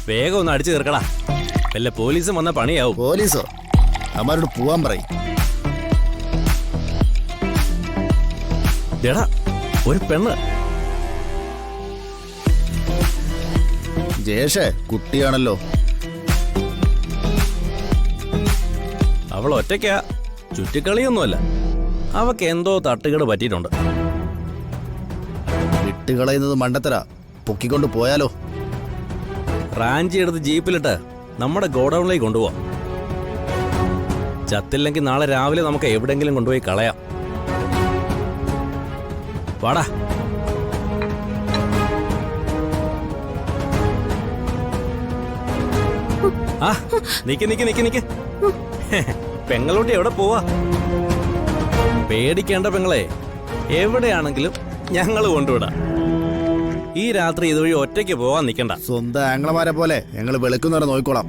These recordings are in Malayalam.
വേഗം ഒന്ന് അടിച്ചു തീർക്കടാ. വല്ല പോലീസും വന്ന പണിയാവും. പോലീസോ? അവരോട് പോവാൻ പറയും. എടാ, ഒരു പെണ്ണ്. ജയേഷേ, കുട്ടിയാണല്ലോ. അവൾ ഒറ്റയ്ക്കാ, ചുറ്റിക്കളിയൊന്നുമല്ല. അവക്ക് എന്തോ തട്ടുകേട് പറ്റിയിട്ടുണ്ട്. വിട്ടുകളയുന്നത് മണ്ടത്തര. പൊക്കിക്കൊണ്ട് പോയാലോ? റാഞ്ചി എടുത്ത് ജീപ്പിലിട്ട് നമ്മുടെ ഗോഡൌണിലേക്ക് കൊണ്ടുപോവാം. ചത്തില്ലെങ്കിൽ നാളെ രാവിലെ നമുക്ക് എവിടെങ്കിലും കൊണ്ടുപോയി കളയാം. വാടാ. ആ, നിക്ക് നിക്ക് നിക്ക് നിക്ക്. പെങ്ങളോട്ട് എവിടെ പോവാ? പേടിക്കേണ്ട പെങ്ങളെ, എവിടെയാണെങ്കിലും ഞങ്ങൾ കൊണ്ടുവിടാം. ഈ രാത്രി ഇതുവഴി ഒറ്റയ്ക്ക് പോവാൻ നിക്കണ്ട. സ്വന്തം ആംഗ്ലമാരെ പോലെ ഞങ്ങൾ വെളുക്കുന്നവരെ നോക്കിക്കോളാം.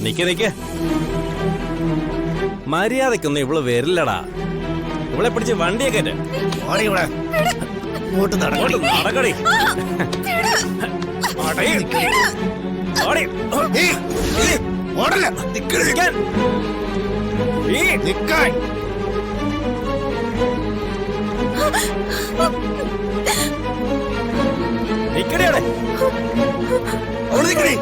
നിക്ക് നിക്ക്. മര്യാദക്കൊന്നും ഇവള് വരില്ലടാ. ഇവളെ പിടിച്ച് വണ്ടിയെ കയറ്റ്. നടക്കടി. നിക്കടിയോടെ. അവിടെ നിൽക്കണേ.